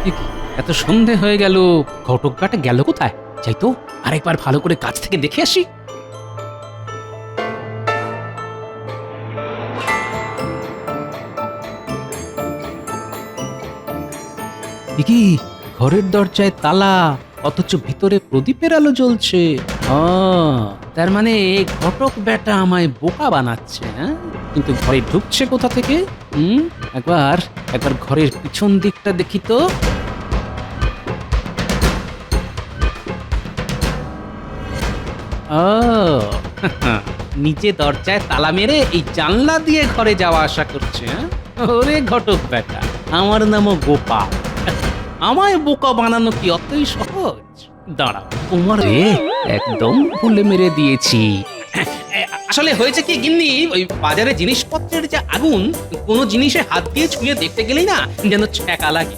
এ কি, এত সন্ধে হয়ে গেল, ঘটক বেটা গেল কোথায়? যাই তো আরেকবার ভালো করে কাছ থেকে দেখে আসি। এ কি, ঘরের দরজায় তালা, অথচ ভিতরে প্রদীপের আলো জ্বলছে। তার মানে ঘটক বেটা আমায় বোকা বানাচ্ছে, হ্যাঁ? কিন্তু ঘরে ঢুকছে কোথা থেকে? একবার একবার ঘরের পিছন দিকটা দেখি তো। ও নিচে দরজায় তালা মেরে এই জানলা দিয়ে ঘরে যাওয়া আসা করছে, হ্যাঁ? ওরে ঘটক বেটা, আমার নামও গোপাল। আমায় বোকা বানানো কি অতই সহজ? দাঁড়া, তোমার একদম ভুলে মেরে দিয়েছি। আসলে হয়েছে কি গিন্নি, ওই বাজারে জিনিসপত্রের যে আগুন, কোনো জিনিসে হাত দিয়ে ছুঁয়ে দেখতে গেলেই না যেন ছ্যাঁকা লাগে।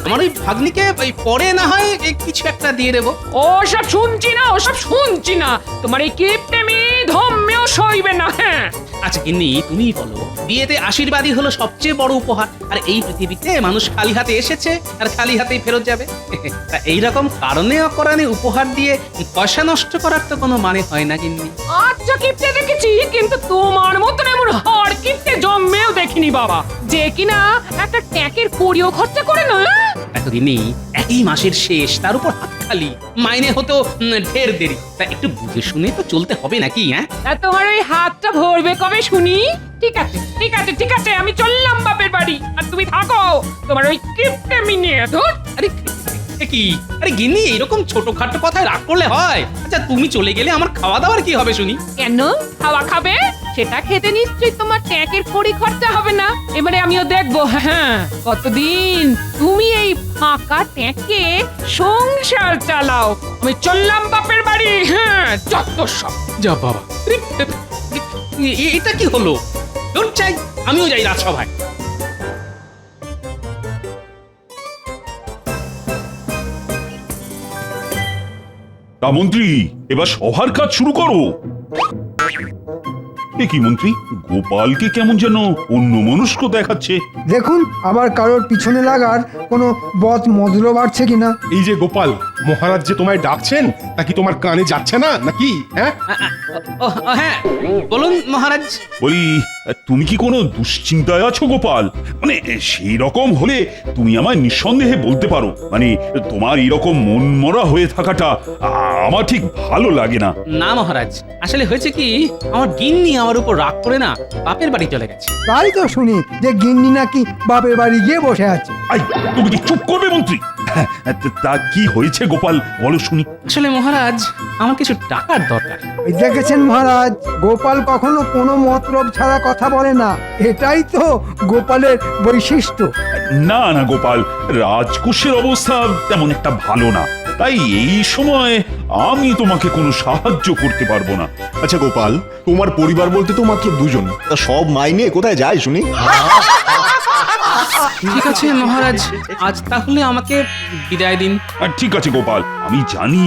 আমার ওই ভাগ্নিকে ওই পরে না হয় কিছু একটা দিয়ে দেবো। ওসব শুনছি না, ওসব শুনছি না। তোমার এই কিপটেমি ধম্মেও সইবে না। হ্যাঁ আচ্ছা গিন্নি, তুমিই বলো, বিয়েতে আশীর্বাদই হলো সবচেয়ে বড় উপহার, আর এই পৃথিবীতে মানুষ খালি হাতে এসেছে আর খালি হাতেই ফেরত যাবে। তা এইরকম কারণে অকারণে উপহার দিয়ে পয়সা নষ্ট করার তো কোনো মানে হয় না গিন্নি। আচ্ছা কিপটে দেখেছি, কিন্তু তোমার মতন এমন হাড় কিপটে জন্মেও দেখিনি বাবা, যে কিনা একটা ট্যাঁকের কড়িও খরচা করে না। দেখো গিন্নি, একই মাসের শেষ, তার উপর হাত খালি, মাইনে হতো ঢের দেরি। তা একটু বুঝে শুনে তো চলতে হবে নাকি? হ্যাঁ, তা তোমার ওই হাতটা ভরবে কবে শুনি? ঠিক আছে ঠিক আছে ঠিক আছে, আমি চললাম বাপের বাড়ি, আর তুমি থাকো তোমার ওই কিপটেমি নিয়ে। ধুর, আরে এ কি, আরে গিন্নি, এরকম ছোটখাটো কথায় রাগ করলে হয়? আচ্ছা তুমি চলে গেলে আমার খাওয়া দাওয়ার কি হবে শুনি? কেন খাওয়া খাবে? সেটা খেতে নিশ্চয়ই তোমার ট্যাঁকের কড়ি খরচা হবে না। এবারে আমিও দেখবো, হ্যাঁ, কতদিন তুমি এই ফাঁকা ট্যাঁকে সংসার চালাও। আমি চললাম বাপের বাড়ি। হ্যাঁ, যত সব। যা বাবা, এটা কি হলো? দূর চাই, আমিও যাই রাজসভায়। তা মন্ত্রী, এবার সভার কাজ শুরু করো। এ কি মন্ত্রী, গোপালকে কেমন যেন অন্যমনস্ক দেখাচ্ছে। দেখুন আবার কারোর পিছনে লাগার কোনো বদ মদলো বাড়ছে কিনা। এই যে গোপাল, মহারাজ যে তোমায় ডাকছেন তা কি তোমার কানে যাচ্ছে না নাকি? হ্যাঁ, হ্যাঁ বলুন মহারাজ। বলি, তুমি কি কোনো দুশ্চিন্তায় আছো গোপাল? মানে সেই রকম হলে তুমি আমায় নিঃসন্দেহে বলতে পারো। মানে তোমার এইরকম মন মরা হয়ে থাকাটা আমার ঠিক ভালো লাগে না। না মহারাজ, আসলে হয়েছে কি, আমার গিন্নি আমার উপর রাগ করে না বাপের বাড়ি চলে গেছে। তাই তো শুনি যে গিন্নি নাকি বাপের বাড়ি গিয়ে বসে আছে। আই, তুমি কি চুপ করবে মন্ত্রী? তা কি হয়েছে গোপাল, বলো শুনি। আসলে মহারাজ, আমার কিছু টাকার দরকার। এই দেখেছেন মহারাজ, গোপাল কখনো কোনো মতলব ছাড়া কথা বলে না, এটাই তো গোপালের বৈশিষ্ট্য। না না গোপাল, রাজকোষের অবস্থা তেমন একটা ভালো না, তাই এই সময় আমি তোমাকে কোনো সাহায্য করতে পারবো না। আচ্ছা গোপাল, তোমার পরিবার বলতে তো মাত্র দুজন, তা সব মাইনে কোথায় যায় শুনি? ঠিক আছে মহারাজ, আজ তাহলে আমাকে বিদায় দিন। ঠিক আছে গোপাল, আমি জানি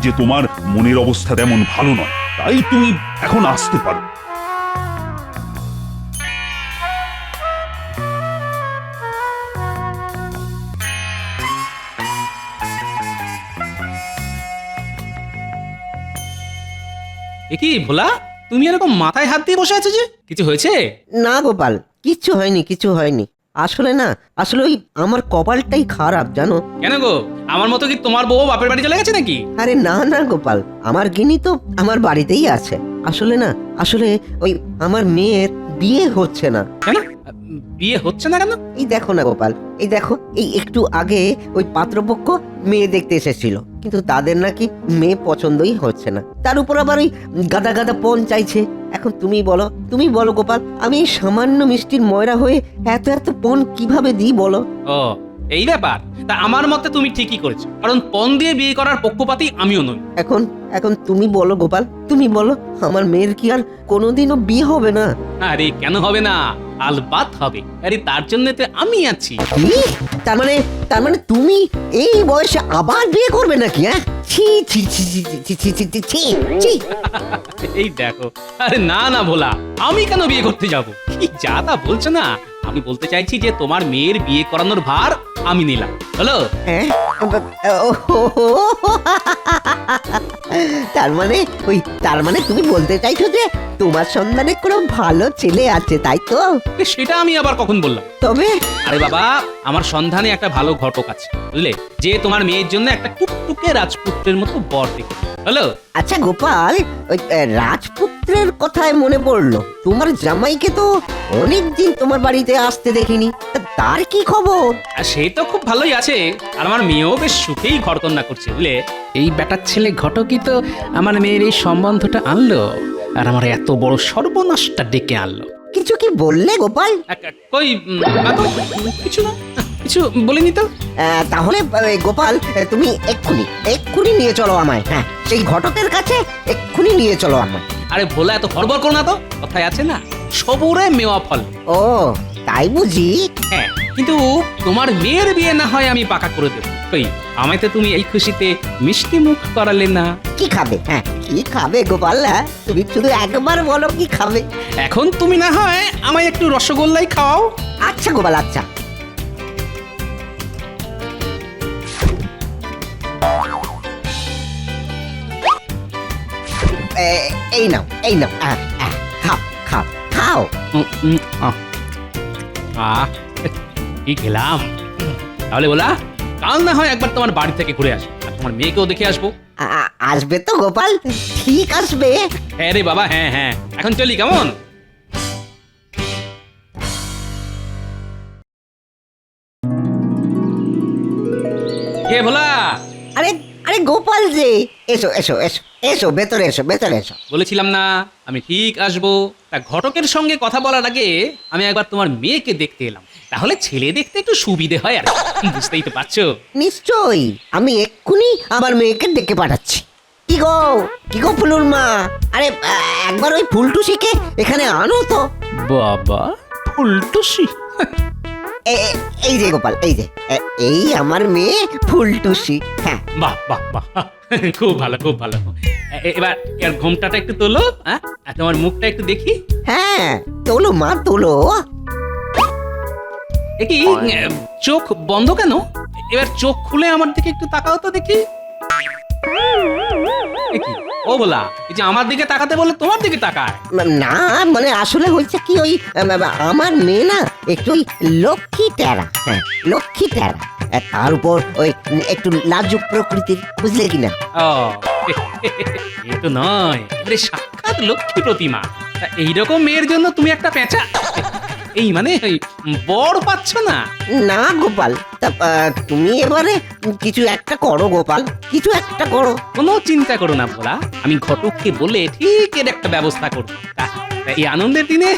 যে তোমার মনের অবস্থা তেমন ভালো নয়, তাই তুমি এখন আসতে পারো। এ কি ভোলা, তুমি এরকম মাথায় হাত দিয়ে বসে আছো যে? কিছু হয়েছে? না গোপাল, কিচ্ছু হয়নি, কিছু হয়নি। আসলে না, আসলে ওই আমার কপালটাই খারাপ জানো। কেন গো, আমার মতো কি তোমার বউ বাপের বাড়ি চলে গেছে নাকি? আরে না না গোপাল, আমার গিনি তো আমার বাড়িতেই আছে। আসলে না, আসলে ওই আমার মেয়ের বিয়ে হচ্ছে না। কেন বিয়ে হচ্ছে না কেন? এই দেখো না গোপাল, এই দেখো, এই একটু আগে ওই পাত্রপক্ষ মেয়ে দেখতে এসেছিল, কিন্তু তাদের নাকি মেয়ে পছন্দই হচ্ছে না। তার উপর আবার ওই গাদা গাদা পণ চাইছে। এখন তুমি বলো গোপাল, আমি এই সামান্য মিষ্টির ময়রা হয়ে এত এত পণ কিভাবে দিই বলো? ও এই ব্যাপার, তা আমার মতে তুমি ঠিকই করেছো, কারণ পণ দিয়ে বিয়ে করার পক্ষপাতী আমিও নই। এখন তুমি বলো গোপাল, তুমি বলো, আমার মেয়ের কি আর কোনোদিনও বিয়ে হবে না? আরে কেন হবে না, আলবাত হবে। আরে তার জন্য তো আমি আছি। কি? তার মানে তুমি এই বয়সে আবার বিয়ে করবে নাকি? হ্যাঁ, ছি ছি ছি ছি ছি ছি ছি ছি ছি ছি। এই দেখো, আরে না না ভোলা, আমি কেন বিয়ে করতে যাব? কি যা তা বলছো না। আমি বলতে চাইছি যে তোমার মেয়ের বিয়ে করানোর ভার আমি নিলাম, হলো? হ্যাঁ? তার মানে তুমি বলতে চাইছো যে তোমার সন্ধানে কোনো ভালো ছেলে আছে, তাই তো? সেটা আমি আবার কখন বললাম? তবে আরে বাবা, আমার সন্ধানে একটা ভালো ঘটক আছে, বুঝলে, যে তোমার মেয়ের জন্য একটা টুকটুকে রাজপুত্রের মতো বর দেখে, হলো? আচ্ছা গোপাল, ওই রাজপুত্রের কথায় মনে পড়লো, তোমার জামাইকে তো অনেকদিন তোমার বাড়িতে আসতে দেখিনি, তা তার কি খবর? আর সে তো খুব ভালোই আছে, আর আমার মেয়েও বেশ সুখেই ঘরকন্যা করছে, বুঝলে। এই বেটার ছেলে ঘটকই তো আমার মেয়ের এই সম্বন্ধটা আনলো, আর আমার এত বড় সর্বনাশটা ডেকে আনলো। কিছু কি বললে গোপাল? কই বাবু, কিছু না, কিছু বলিনি তো। তাহলে গোপাল, তুমি এক্ষুনি নিয়ে চলো আমায়, হ্যাঁ, সেই ঘটকের কাছে এক্ষুনি নিয়ে চলো আমায়। আরে ভোলা, এত হড়বড় করো না তো, কথায় আছে না, সবুরে মেওয়া ফল। ও তাই বুঝি? হ্যাঁ, কিন্তু তোমার মেয়ের বিয়ে না হয় আমি পাকা করে দেবো। কই, আমায় তো তুমি এই খুশিতে মিষ্টি মুখ করালে না। কি খাবে? হ্যাঁ, কি খাবে গোপাল? হ্যাঁ, তুমি শুধু একবার বলো কি খাবে। এখন তুমি না হয় আমায় একটু রসগোল্লাই খাওয়াও। আচ্ছা গোপাল, আচ্ছা। এই নাও, খাও খাও খাও। কি খেলাম। তাহলে বলা, কাল না হয় একবার তোমার বাড়ি থেকে ঘুরে আসবো, আর তোমার মেয়েকেও দেখে আসবো। আসবে তো গোপাল? ঠিক আসবে। হ্যাঁ রে বাবা, হ্যাঁ হ্যাঁ, এখন চলি, কেমন? কে ভোলা? আরে আরে গোপাল যে, এসো এসো এসো এসো, ভেতরে এসো, ভেতরে এসো। বলেছিলাম না আমি ঠিক আসবো। তা ঘটকের সঙ্গে কথা বলার আগে আমি একবার তোমার মেয়েকে দেখতে এলাম, তাহলে ছেলে দেখতে একটু সুবিধে হয়, আর বুঝতেই তো পারছো। নিশ্চয়ই, আমি এক্ষুনি আমার মেয়েকে ডেকে পাঠাচ্ছি। কি গো ফুলুর মা, আরে একবার ওই ফুলটুসিকে এখানে আনো তো। বাবা, ফুলটুসি? এই যে গোপাল, এই আমার মেয়ে ফুলটুসি। হ্যাঁ, বাহ বাহ বাহ, খুব ভালো খুব ভালো। এবার এর ঘোমটাটা একটু তোলো, হ্যাঁ, আর তোমার মুখটা একটু দেখি। হ্যাঁ, তোলো মা তোলো। কি চোখ বন্ধ কেন? এবার চোখ খুলে আমার দিকে একটু তাকাও তো দেখি। ও বলা, এই যে আমার দিকে তাকাতে বলে তোমার দিকে তাকায় না, মানে আসলে হয়েছে কি, ওই আমার মেয়ে না একটু ওই লক্ষ্মী টেরা। হ্যাঁ, লক্ষ্মী টেরা, তার উপর ওই একটু লাজুক প্রকৃতির, বুঝলে কিনা? ও, এ তো নয়, এবারে সাক্ষাৎ লক্ষ্মী প্রতিমা। তা এইরকম মেয়ের জন্য তুমি একটা পেঁচা, এই মানে ওই বর পাচ্ছ না? না গোপাল, তা তুমি এবারে কিছু একটা করো গোপাল, কিছু একটা করো। কোনো চিন্তা করো না ভোলা, আমি ঘটককে বলে ঠিক এর একটা ব্যবস্থা করবো। তা এই আনন্দের দিনে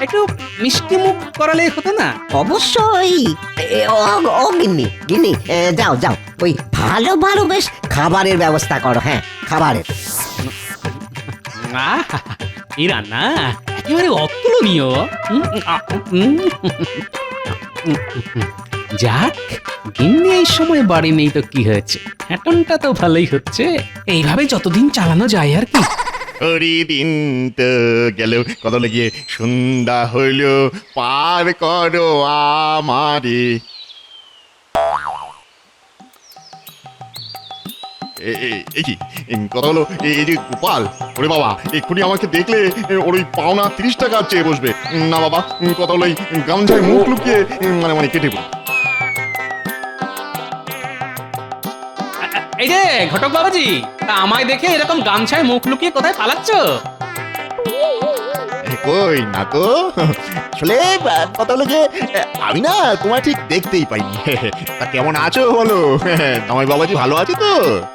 একটু মিষ্টি মুখ করালে হতো না? অবশ্যই। ও গিন্নি গিন্নি, যাও যাও, ওই ভালো ভালো বেশ খাবারের ব্যবস্থা করো। হ্যাঁ, খাবারের। এই রান্না একেবারে অতুলনীয়। যাক, গিন্নি এই সময় বাড়ি নেই তো কি হয়েছে, হ্যাটনটা তো ভালোই হচ্ছে, এইভাবে যতদিন চালানো যায় আর কি। ওরি দিন তো গেল, কত লেগে সন্ধ্যা হইল, পার করো আমারে। এই কি কথা হলো, এই যে গোপাল, ওরে বাবা, এক্ষুনি আমাকে দেখলে ওর ওই পাওনা 30 টাকা চেয়ে বসবে। না বাবা, কথা হলো এই গামছায় মুখ লুকিয়ে মানে কেটে পড়ি। এই যে ঘটক বাবাজি, তা আমায় দেখে এরকম গামছায় মুখ লুকিয়ে কোথায় পালাচ্ছ? কই না তো, আসলে কথা হলো যে আমি না তোমায় ঠিক দেখতেই পাইনি। তা কেমন আছো বলো? জামাই বাবাজি ভালো আছে তো?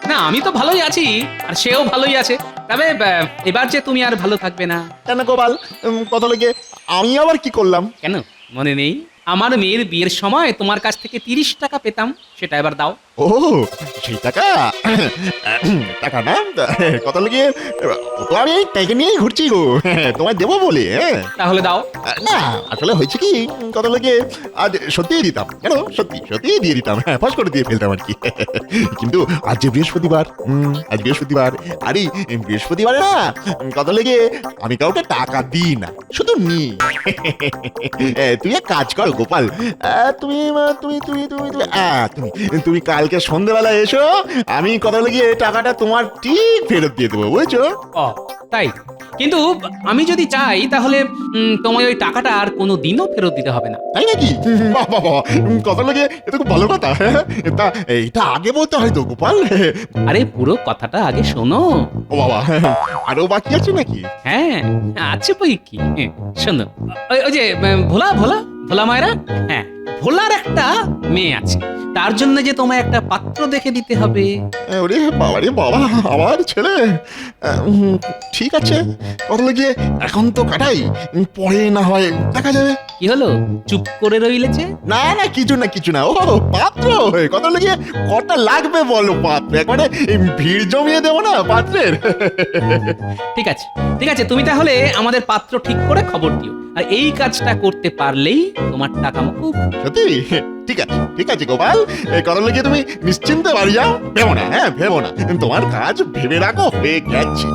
না, আমি তো ভালোই আছি, আর সেও ভালোই আছে, তবে এবার যে তুমি আর ভালো থাকবে না। কেন গোপাল, কথা হলো যে আমি আবার কি করলাম? কেন মনে নেই? আমার মেয়ের বিয়ের সময় তোমার কাছ থেকে 30 টাকা পেতাম, সেটা এবার দাও। ও সেই টাকা টাকা না কত লেগে ও তো আমি টাকা নিয়েই ঘুরছি গো তোমায় দেবো বলে হ্যাঁ তাহলে দাও। না আসলে হয়েছে কি কত লেগে আজ সত্যিই দিতাম কেন সত্যি সত্যিই দিয়ে দিতাম হ্যাঁ ফাঁস করে দিয়ে ফেলতাম আর কি কিন্তু আজ যে বৃহস্পতিবার আজ বৃহস্পতিবার আরে বৃহস্পতিবারে না কত লেগে আমি কাউকে টাকা দিই না শুধু নি তুই এক কাজ কর গোপাল তুমি তুমি তুমি তুমি তুমি তুমি তুমি কালকে সন্ধ্যেবেলা এসো আমি কত লেগে টাকাটা তোমার ঠিক ফেরত দিয়ে দেবো বুঝছো ও তাই, কিন্তু আমি যদি চাই তাহলে তোমায় ওই টাকাটা আর কোনো দিনও ফেরত দিতে হবে না। তাই নাকি বাহ বাহ বাহ, কত লাগে এটা খুব ভালো কথা তা এইটা আগে বলতে হয় তো গোপাল আরে পুরো কথাটা আগে শোনো। ও বাবা আরো বাকি আছে নাকি হ্যাঁ আছে বই কি, শোনো। ওই যে ভোলা ভোলা ভোলা মায়েরা, হ্যাঁ ভোলার একটা মেয়ে আছে, তার জন্য যে তোমায় একটা পাত্র দেখে দিতে হবে। ওরে বাবা রে বাবা আমার ছেলে ঠিক আছে কত লাগে এখন তো কাটাই পরে না হয় দেখা যাবে কি হলো, চুপ করে রইলে যে? না না কিছু না ও পাত্র কত লাগে কটা লাগবে বলো পাত্র একবারে ভিড় জমিয়ে দেবো না পাত্রের ঠিক আছে ঠিক আছে, তুমি তাহলে আমাদের পাত্র ঠিক করে খবর দিও, আর এই কাজটা করতে পারলেই তোমার টাকা মুকুব। সত্যি ঠিক আছে গোপাল কত লাগে তুমি নিশ্চিন্তে বাড়ি যাও ভেবো না হ্যাঁ ভেবো না তোমার কাজ ভেবে রাখো হয়ে গেছে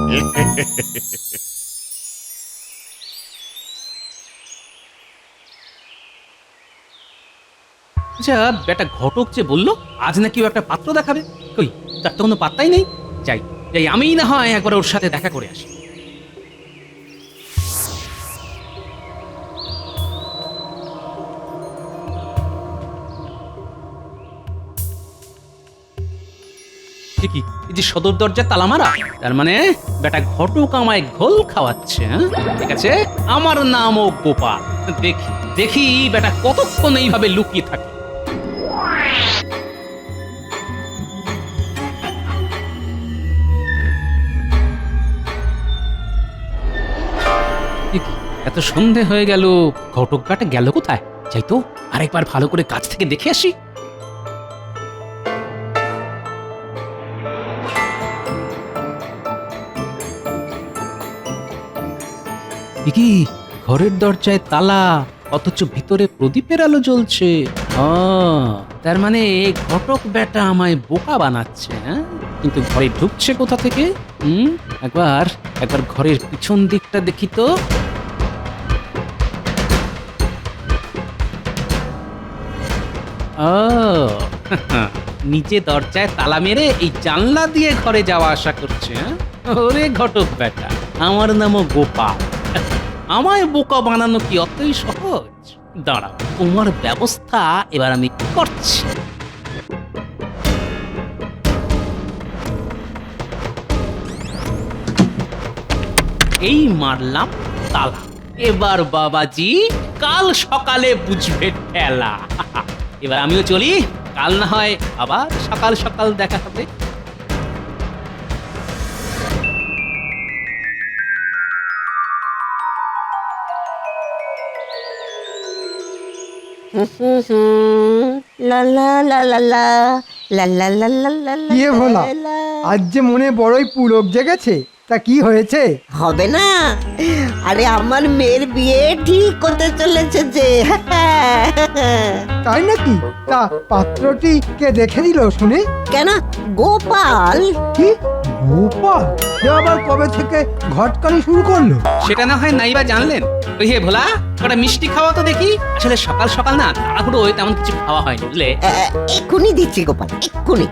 আচ্ছা বেটা ঘটক যে বললো আজ নাকি ও একটা পাত্র দেখাবে, কই তার তো কোনো পাত্তাই নেই। যাই যাই আমিই না হয় একবার ওর সাথে দেখা করে আসি। কি এই যে সদর দরজা তালা মারা, তার মানে বেটা ঘটক আমায় ঘোল খাওয়াচ্ছে। হ্যাঁ ঠিক আছে, আমার নামও গোপাল। দেখি দেখি বেটা কতক্ষণ এইভাবে লুকিয়ে থাকে। এ কি, এত সন্ধে হয়ে গেল, ঘটক বেটা গেল কোথায়? যাই তো আরেকবার ভালো করে কাছ থেকে দেখে আসি। কি ঘরের দরজায় তালা, অথচ ভিতরে প্রদীপের আলো জ্বলছে। তার মানে ঘটক বেটা আমায় বোকা বানাচ্ছে। হ্যাঁ কিন্তু ঘরে ঢুকছে কোথা থেকে? একবার একবার ঘরের পিছন দিকটা দেখি তো। নিচে দরজায় তালা মেরে এই জানলা দিয়ে ঘরে যাওয়া আসা করছে। ওরে ঘটক বেটা, আমার নামও গোপাল। আমায় বোকা বানানো কি অতই সহজ? দাঁড়াও, তোমার ব্যবস্থা এবার আমি করছি। এই মারলাম তালা, এবার বাবাজি কাল সকালে বুঝবে ঠেলা। এবার আমিও চলি, কাল না হয় আবার সকাল সকাল দেখা হবে। লা লা লা লা লা লা লা লা লা লা লা কি ভোলা, আজ যে মনে বড়ই পুলক জেগেছে, তা কি হয়েছে? হবে না, আরে আমার মেয়ের বিয়ে ঠিক করতে চলেছে যে। তাই নাকি? তা পাত্রটি কে দেখে দিল শুনে? কেন গোপাল? কি গোপাল? সে আবার কবে থেকে ঘটকানি শুরু করলো? সেটা না হয় নাইবা জানলেন। ওই হে ভোলা, কটা মিষ্টি খাওয়া তো দেখি। আসলে সকাল সকাল না তাড়াহুড়ো তেমন কিছু খাওয়া হয়নি বুঝলে। এক্ষুনি দিচ্ছি গোপাল, এক্ষুনি।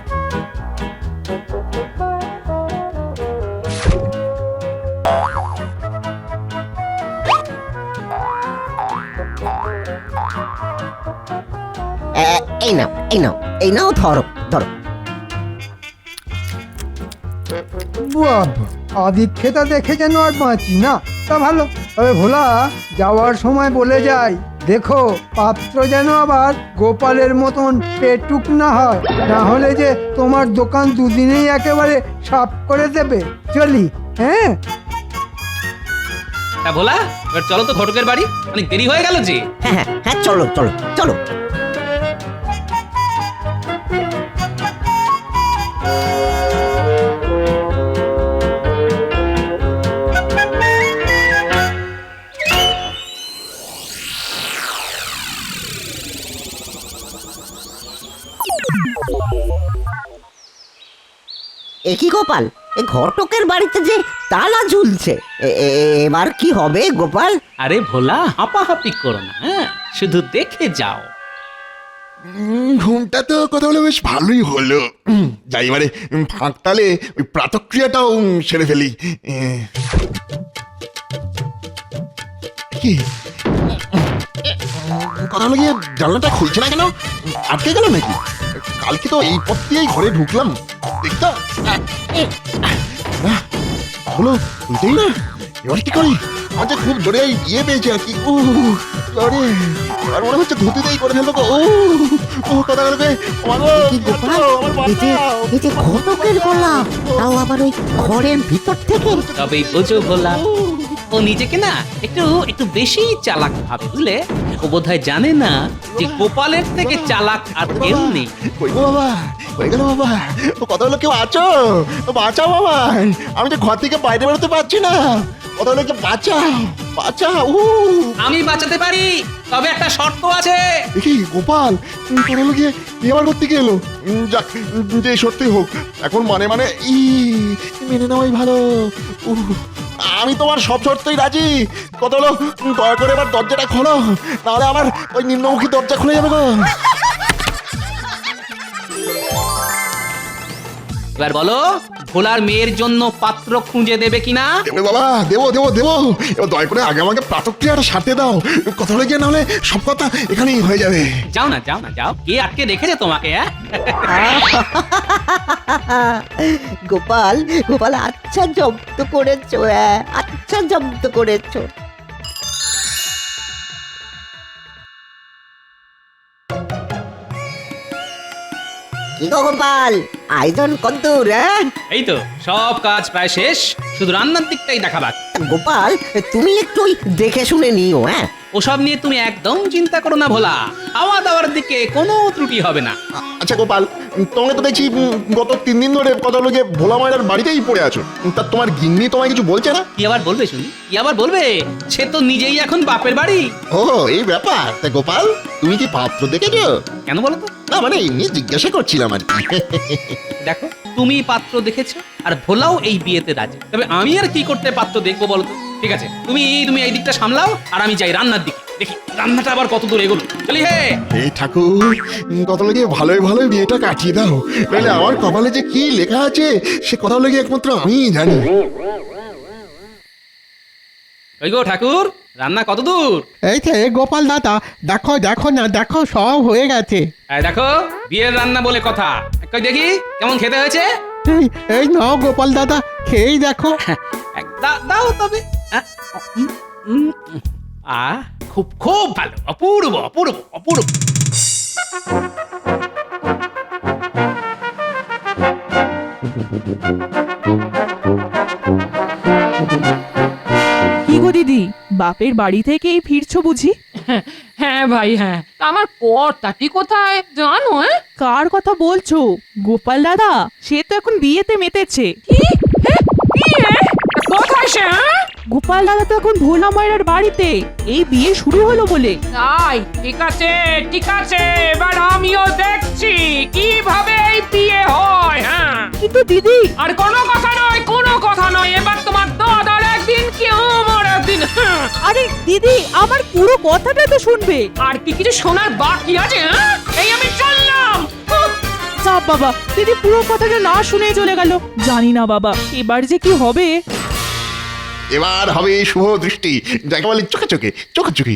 এই নাও এই নাও এই নাও, ধরো ধরো। বাবা, আদিক্ষেতা দেখে যেন আর বাঁচি না। তা ভালো, তবে ভোলা যাওয়ার সময় বলে যাই, দেখো পাত্র যেন আবার গোপালের মতন পেটুক না হয়, না হলে যে তোমার দোকান দুদিনেই একেবারে সাফ করে দেবে। চলি হ্যাঁ। তা ভোলা, এবার চলো তো ঘটকের বাড়ি, অনেক দেরি হয়ে গেল যে। হ্যাঁ হ্যাঁ হ্যাঁ, চলো চলো চলো। একই গোপাল, এই ঘটকের বাড়িতে যে তালা ঝুলছে, এবার কি হবে গোপাল? আরে ভোলা, হাঁপাহাঁপি করো না, হ্যাঁ, শুধু দেখে যাও। ঘুমটা তো কথা হলো বেশ ভালোই হলো। যাই এবারে ফাঁকতালে ওই প্রাতক্রিয়াটাও সেরে ফেলি। কি কথা হলো গিয়ে জানলাটা খুলছে না কেন? আটকে গেল নাকি? কালকে তো এই পথ দিয়েই ঘরে ঢুকলাম, দেখতো হলো খুলতেই না। এবার কি করি? আমার যে খুব জোরে ইয়ে পেয়েছে আর কি। জোরে এবার মনে হচ্ছে ধুতিতেই করে ফেলবো। কথা বলবে কি গোপাল, এই যে ঘটকের গলা, তাও আবার ওই ঘরের ভিতর থেকে। তবেই বোঝো ভোলা, ও নিজেকে না একটু একটু বেশি চালাক ভাবে, বুঝলে? ও বোধহয় জানে না যে গোপালের থেকে চালাক আর কেউ নেই। কই গো বাবা, হয়ে গেল বাবা। ও কথা হলো কেউ আছো? বাঁচাও বাবা, আমি তো ঘর থেকে বাইরে বেরোতে পারছি না। কথা হলো বাঁচাও, বাঁচাও। আমি বাঁচাতে পারি, তবে একটা শর্ত আছে। দেখি গোপাল, কথা হলো গিয়ে এবার করতে গেলো। যাক, যে সত্যি হোক, এখন মানে মানে মেনে নেওয়াই ভালো। আমি তোমার সব শর্তেই রাজি। কত হলো, দয়া করে এবার দরজাটা খোলো, নাহলে আমার ওই নিম্নমুখী দরজা খুলে যাবে গো। এবার বলো, ভোলার মেয়ের জন্য পাত্র খুঁজে দেবে কিনা? দেবে বাবা, দেবো দেবো দেবো। এবার দয়া করে আগে আমাকে প্রাতক্রিয়াটা সারতে দাও। কথা হলে গিয়ে নাহলে সব কথা এখানেই হয়ে যাবে। যাও না, যাও না, যাও। কে আটকে রেখেছে তোমাকে? গোপাল, গোপাল, আচ্ছা জব্দ করেছো, আচ্ছা জব্দ করেছো। কি গো গোপাল, আয়োজন কদ্দূর? এই তো সব কাজ প্রায় শেষ, শুধু রান্নার দিকটাই দেখা বাকি। গোপাল, তুমি একটু ওই দেখে শুনে নিও। ওসব নিয়ে তুমি একদম চিন্তা করো না ভোলা, খাওয়া দাওয়ার দিকে কোনো ত্রুটি হবে না। আচ্ছা গোপাল, তোমাকে তো দেখছি গত 3 দিন ধরে কথা হলো গিয়ে ভোলা মায়ের বাড়িতেই পড়ে আছো। তা তোমার গিন্নি তোমায় কিছু বলছে না? কি আবার বলবে শুনি? কি আবার বলবে? সে তো নিজেই এখন বাপের বাড়ি। ও এই ব্যাপার। তা গোপাল, তুমি কি পাত্র দেখেছো? কেন বলো তো? না মানে এমনি জিজ্ঞাসা করছিলাম আর কি। দেখো, তুমি পাত্র দেখেছো আর ভোলাও এই বিয়েতে রাজি, তবে আমি আর কি করতে পাত্র দেখবো বলো তো? ঠিক আছে, তুমি তুমি এই দিকটা সামলাও, আর আমি যাই রান্নার দিকে, দেখি রান্নাটা আবার কত দূর এগোলো। চলি হে। এই ঠাকুর, কথা হলো গিয়ে ভালোই ভালোই বিয়েটা কাটিয়ে দাও, নাহলে আমার কপালে যে কি লেখা আছে সে কথা হলো গিয়ে একমাত্র আমিই জানি। ওই গো ঠাকুর, রান্না কত দূর? এই যে গোপাল দাদা, দেখো দেখো না, দেখো সব হয়ে গেছে। এই দেখো, বিয়ের রান্না বলে কথা। কই দেখি কেমন খেতে হয়েছে। এই এই নাও গোপাল দাদা, খেয়েই দেখো। দাও তবে। খুব খুব ভালো, অপূর্ব অপূর্ব অপূর্ব। কি গো দিদি, বাপের বাড়ি থেকেই ফিরছো বুঝি? হ্যাঁ ভাই, হ্যাঁ। তা আমার কর্তাটি কোথায় জানো? কার কথা বলছো? গোপাল দাদা, সে তো এখন বিয়েতে মেতেছে। বিয়ে? কোথায় সে? গোপাল দাদা তো এখন ভোলা মায়ের বাড়িতে, এই বিয়ে শুরু হলো বলে। তাই? ঠিক আছে, ঠিক আছে, এবার আমিও দেখছি কিভাবে এই বিয়ে হয়। হ্যাঁ, কিন্তু দিদি, আর কোনো কথা নয়, কোনো কথা নয়। এবার তোমার দাদার একদিন কি আমার একদিন। আরে দিদি, আমার পুরো কথাটা তো শুনবে। আর কি কিছু শোনার বাকি আছে? এই আমি চললাম। চাপ বাবা, দিদি পুরো কথাটা না শুনে চলে গেল। জানি না বাবা, এবার যে কি হবে। এবার হবে শুভ দৃষ্টি, যাকে বলে চোখে চোখে চোখে চোখে।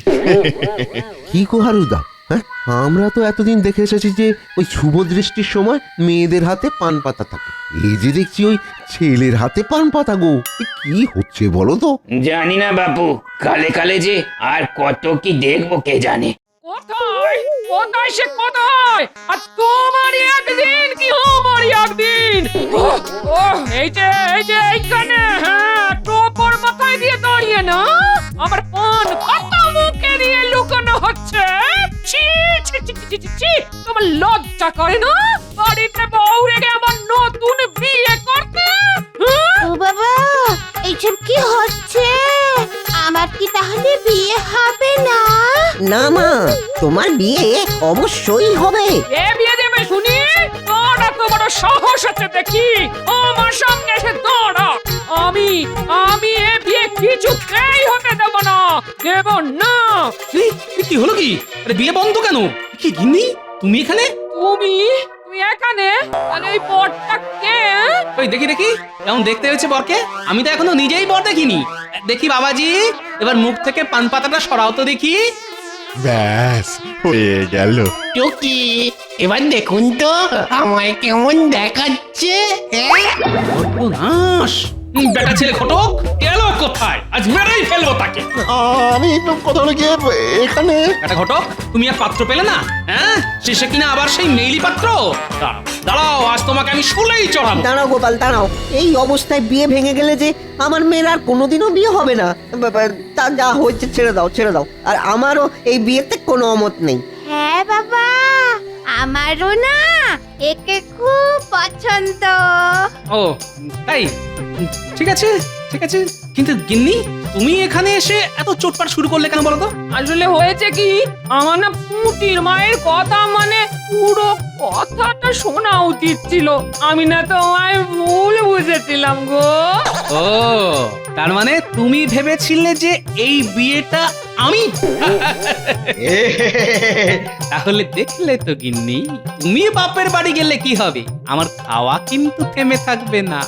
কি গো হারুদা, হ্যাঁ, আমরা তো এতদিন দেখে এসেছি যে ওই শুভ দৃষ্টির সময় মেয়েদের হাতে পান পাতা থাকে, এই যে দেখছি ওই ছেলের হাতে পান পাতা গো। এ কি হচ্ছে বলো তো? জানি না বাপু, কালে কালে যে আর কত কি দেখবো কে জানে। কোথায় কোথায় সে কোথায়? আর তোমারই একদিন কি আমারই একদিন। এই যে এইখানে। হ্যাঁ, টোপর মাথায় দিয়ে দাঁড়িয়ে না আমার পান কত মুখে দিয়ে লুকানো হচ্ছে। ছি ছি ছি ছি ছি ছি, তোমার লজ্জা করে না? বাড়িতে বউ রেখে আমার নতুন বিয়ে করতে? ও বাবা, এইসব কি হচ্ছে? আমার কি তাহলে বিয়ে হবে না? না মা, তোমার বিয়ে অবশ্যই হবে। এ বিয়ে দেবে শুনি? তোরা তো বড় সাহস আছে দেখি আমার সামনে এসে দাঁড়া। আমি আমি এ বিয়ে কিছুতেই হতে দেব না, দেব না। কি হলো কি? আরে বিয়ে বন্ধ কেন? কি গিন্নি তুমি এখানে? তুমি তুমি এখানে? আরে এই বরটা কে? ওই দেখি দেখি কেমন দেখতে হয়েছে বরকে। আমি তো এখনো নিজেই বর দেখিনি। দেখি বাবাজি, এবার মুখ থেকে পান পাতাটা সরাও তো দেখি। ব্যাস হয়ে গেল। টুকি এবার দেখুন তো আমায় কেমন দেখাচ্ছে। সর্বনাশ! বেটা ছেলে ঘটক গেল কোথায়? আজ মেরেই ফেলবো তাকে। আমি কোথাও গিয়ে এখানে বেটা ঘটক, তুমি আর পাত্র পেলে না? হ্যাঁ, শেষে কিনা আবার সেই মেইলি পাত্র। দাঁড়াও দাঁড়াও, আজ তোমাকে আমি শুলেই চড়াবো। দাঁড়াও গোপাল দাঁড়াও, এই অবস্থায় বিয়ে ভেঙে গেলে যে আমার মেয়ের আর কোনোদিনও বিয়ে হবে না। তা যা হয়েছে ছেড়ে দাও ছেড়ে দাও। আর আমারও এই বিয়েতে কোনো অমত নেই। হ্যাঁ বাবা, আমারও না একে খুব পছন্দ। ও তাই? ঠিক আছে ঠিক আছে, কিন্তু গিন্নি তুমি এখানে এসে এত চোটপাট শুরু করলে কেন বলো তো? আসলে হয়েছে কি, আমার না পুটির মায়ের কথা মানে পুরো কথাটা শোনা উচিত ছিল। আমি না তোমায় ভুল বুঝেছিলাম গো। ও তার মানে তুমি ভেবেছিলে যে এই বিয়েটা আমি? তাহলে দেখলে তো গিন্নি, তুমি বাপের বাড়ি গেলে কি হবে, আমার খাওয়া কিন্তু থেমে থাকবে না।